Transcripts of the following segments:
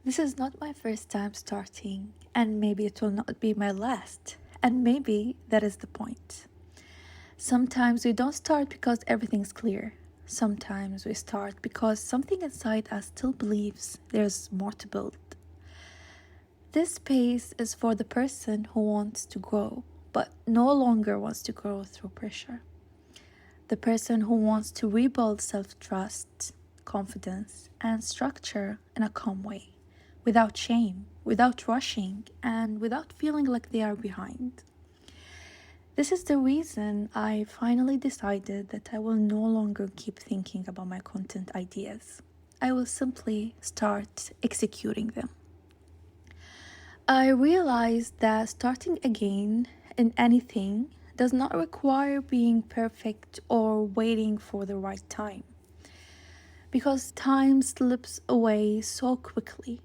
This is not my first time starting, and maybe it will not be my last. And maybe that is the point. Sometimes we don't start because everything's clear. Sometimes we start because something inside us still believes there's more to build. This space is for the person who wants to grow, but no longer wants to grow through pressure. The person who wants to rebuild self trust, confidence, and structure in a calm way, without shame, without rushing, and without feeling like they are behind. This is the reason I finally decided that I will no longer keep thinking about my content ideas. I will simply start executing them. I realized that starting again in anything does not require being perfect or waiting for the right time. Because time slips away so quickly.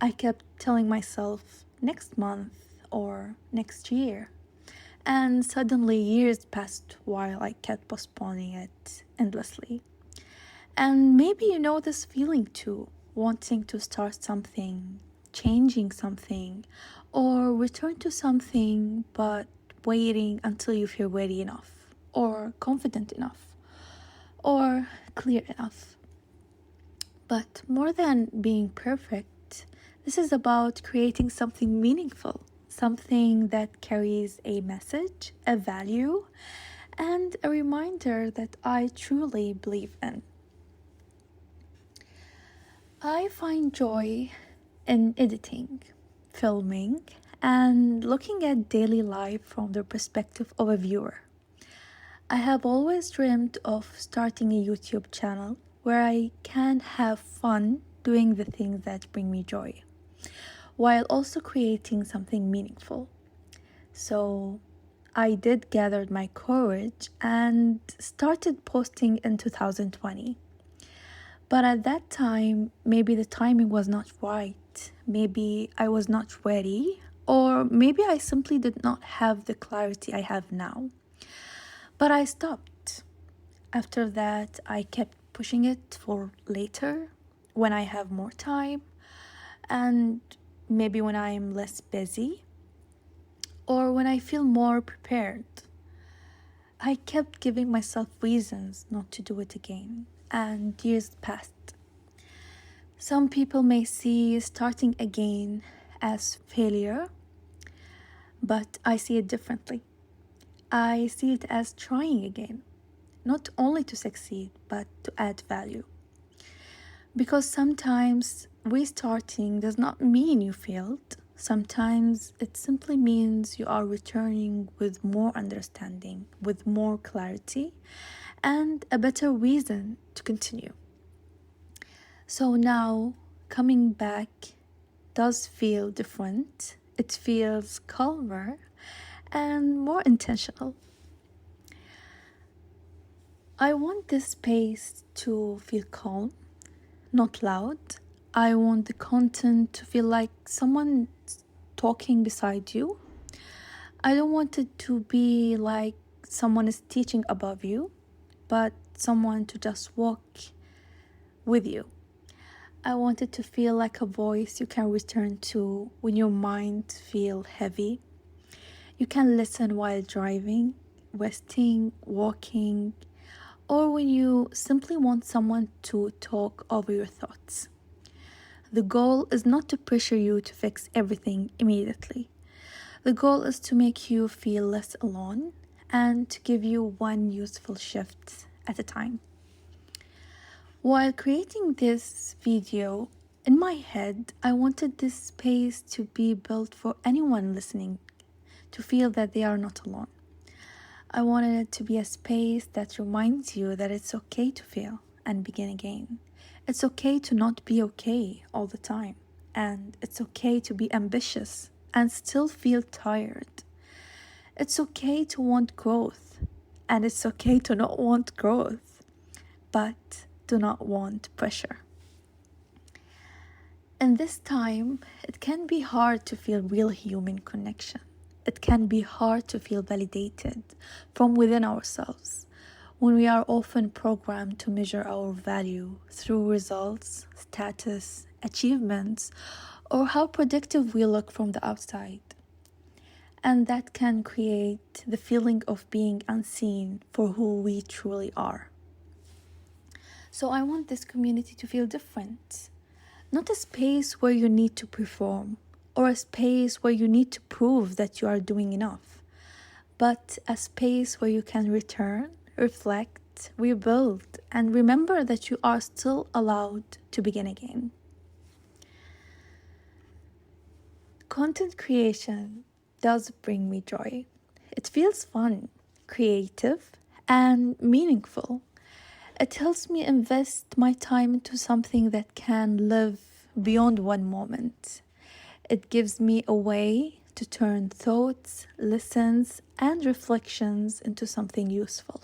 I kept telling myself next month or next year. And suddenly years passed while I kept postponing it endlessly. And maybe you know this feeling too, wanting to start something, changing something, or return to something, but waiting until you feel ready enough, or confident enough, or clear enough. But more than being perfect, this is about creating something meaningful, something that carries a message, a value, and a reminder that I truly believe in. I find joy in editing, filming, and looking at daily life from the perspective of a viewer. I have always dreamed of starting a YouTube channel where I can have fun doing the things that bring me joy, while also creating something meaningful. So I did gather my courage and started posting in 2020. But at that time, maybe the timing was not right. Maybe I was not ready, or maybe I simply did not have the clarity I have now. But I stopped. After that, I kept pushing it for later when I have more time and maybe when I am less busy or when I feel more prepared. I kept giving myself reasons not to do it again, and years passed. Some people may see starting again as failure, but I see it differently. I see it as trying again, not only to succeed, but to add value. Because sometimes restarting does not mean you failed. Sometimes it simply means you are returning with more understanding, with more clarity, and a better reason to continue. So now, coming back does feel different. It feels calmer and more intentional. I want this space to feel calm, not loud. I want the content to feel like someone talking beside you. I don't want it to be like someone is teaching above you, but someone to just walk with you. I want it to feel like a voice you can return to when your mind feels heavy. You can listen while driving, resting, walking, or when you simply want someone to talk over your thoughts. The goal is not to pressure you to fix everything immediately. The goal is to make you feel less alone and to give you one useful shift at a time. While creating this video, in my head, I wanted this space to be built for anyone listening to feel that they are not alone. I wanted it to be a space that reminds you that it's okay to fail and begin again. It's okay to not be okay all the time. And it's okay to be ambitious and still feel tired. It's okay to want growth. And it's okay to not want growth, but do not want pressure. In this time, it can be hard to feel real human connection. It can be hard to feel validated from within ourselves when we are often programmed to measure our value through results, status, achievements, or how productive we look from the outside. And that can create the feeling of being unseen for who we truly are. So I want this community to feel different. Not a space where you need to perform or a space where you need to prove that you are doing enough, but a space where you can return, reflect, rebuild, and remember that you are still allowed to begin again. Content creation does bring me joy. It feels fun, creative, and meaningful. It helps me invest my time into something that can live beyond one moment. It gives me a way to turn thoughts, lessons, and reflections into something useful.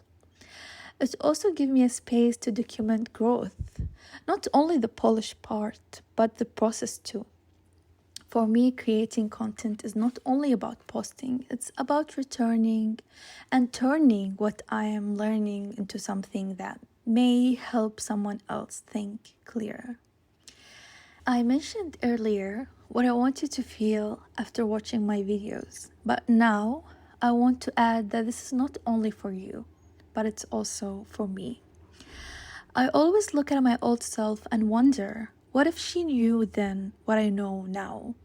It also gives me a space to document growth, not only the polished part, but the process too. For me, creating content is not only about posting, it's about returning and turning what I am learning into something that may help someone else think clearer. I mentioned earlier what I want you to feel after watching my videos, but now I want to add that this is not only for you, but it's also for me. I always look at my old self and wonder, what if she knew then what I know now?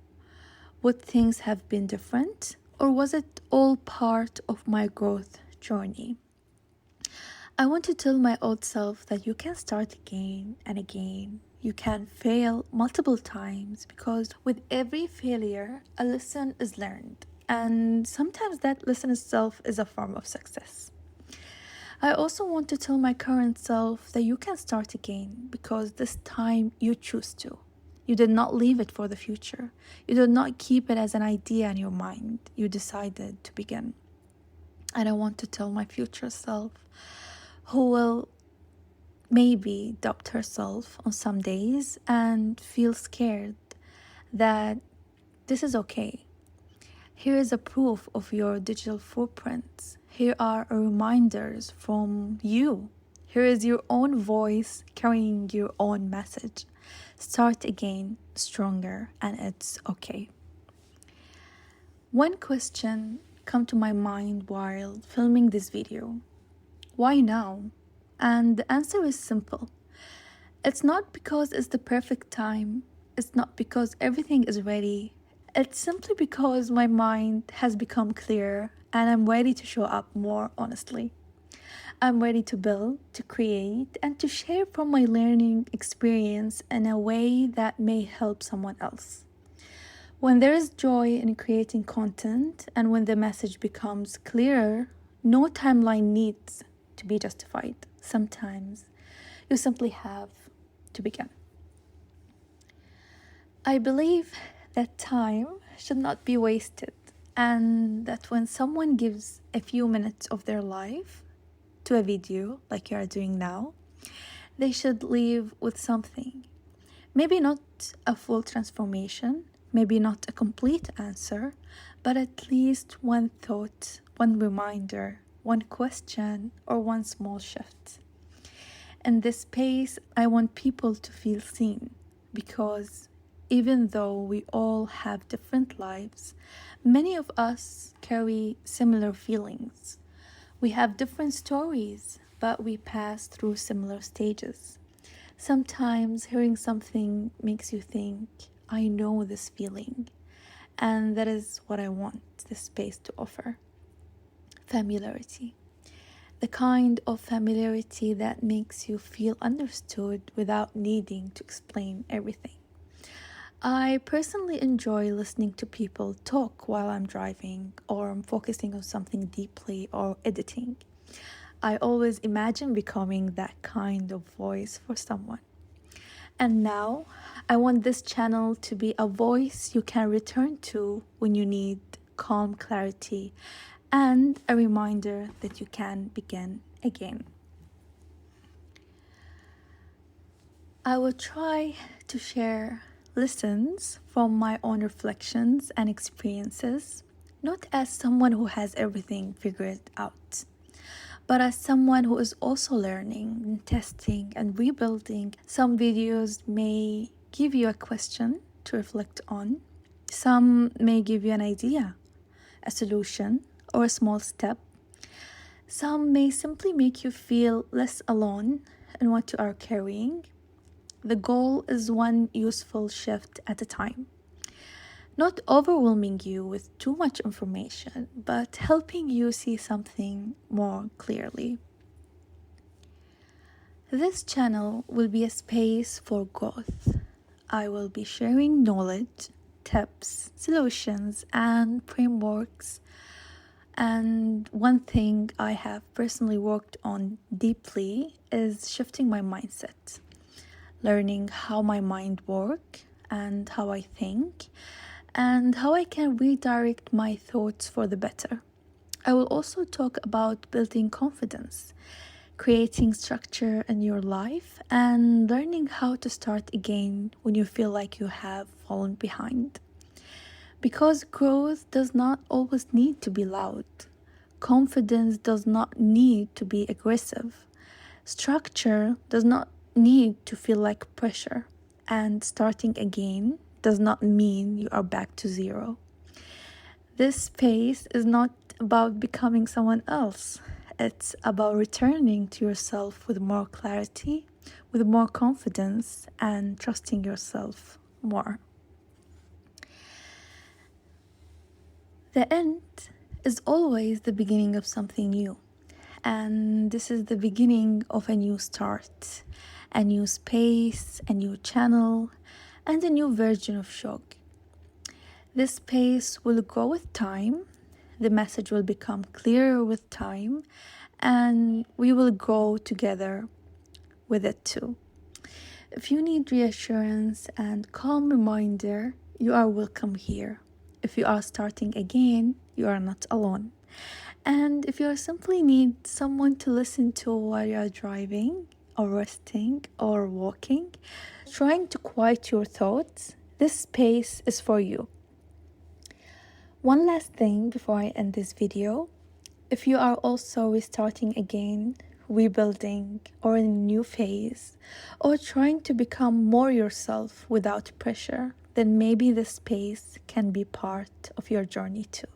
Would things have been different, or was it all part of my growth journey? I want to tell my old self that you can start again and again. You can fail multiple times because with every failure, a lesson is learned. And sometimes that lesson itself is a form of success. I also want to tell my current self that you can start again because this time you choose to. You did not leave it for the future. You did not keep it as an idea in your mind. You decided to begin. And I want to tell my future self, who will maybe doubt herself on some days and feel scared, that this is okay. Here is a proof of your digital footprints. Here are reminders from you. Here is your own voice carrying your own message. Start again, stronger, and it's okay. One question came to my mind while filming this video. Why now? And the answer is simple. It's not because it's the perfect time. It's not because everything is ready. It's simply because my mind has become clearer and I'm ready to show up more honestly. I'm ready to build, to create, and to share from my learning experience in a way that may help someone else. When there is joy in creating content and when the message becomes clearer, no timeline needs to be justified. Sometimes you simply have to begin. I believe that time should not be wasted, and that when someone gives a few minutes of their life to a video like you are doing now, they should leave with something. Maybe not a full transformation, maybe not a complete answer, but at least one thought, one reminder, one question, or one small shift. In this space, I want people to feel seen because even though we all have different lives, many of us carry similar feelings. We have different stories, but we pass through similar stages. Sometimes hearing something makes you think, I know this feeling. And that is what I want this space to offer. Familiarity. The kind of familiarity that makes you feel understood without needing to explain everything. I personally enjoy listening to people talk while I'm driving or I'm focusing on something deeply or editing. I always imagine becoming that kind of voice for someone. And now, I want this channel to be a voice you can return to when you need calm clarity and a reminder that you can begin again. I will try to share lessons from my own reflections and experiences, not as someone who has everything figured out, but as someone who is also learning and testing and rebuilding. Some videos may give you a question to reflect on. Some may give you an idea, a solution, or a small step. Some may simply make you feel less alone in what you are carrying. The goal is one useful shift at a time. Not overwhelming you with too much information, but helping you see something more clearly. This channel will be a space for growth. I will be sharing knowledge, tips, solutions, and frameworks. And one thing I have personally worked on deeply is shifting my mindset, learning how my mind works and how I think, and how I can redirect my thoughts for the better. I will also talk about building confidence, creating structure in your life, and learning how to start again when you feel like you have fallen behind. Because growth does not always need to be loud. Confidence does not need to be aggressive. Structure does not need to feel like pressure. And starting again does not mean you are back to zero. This space is not about becoming someone else. It's about returning to yourself with more clarity, with more confidence, and trusting yourself more. The end is always the beginning of something new. And this is the beginning of a new start, a new space, a new channel, and a new version of Shog. This space will grow with time, the message will become clearer with time, and we will grow together with it too. If you need reassurance and calm reminder, you are welcome here. If you are starting again, you are not alone. And if you simply need someone to listen to while you are driving or resting or walking, trying to quiet your thoughts, this space is for you. One last thing before I end this video. If you are also restarting again, rebuilding, or in a new phase, or trying to become more yourself without pressure, then maybe this space can be part of your journey too.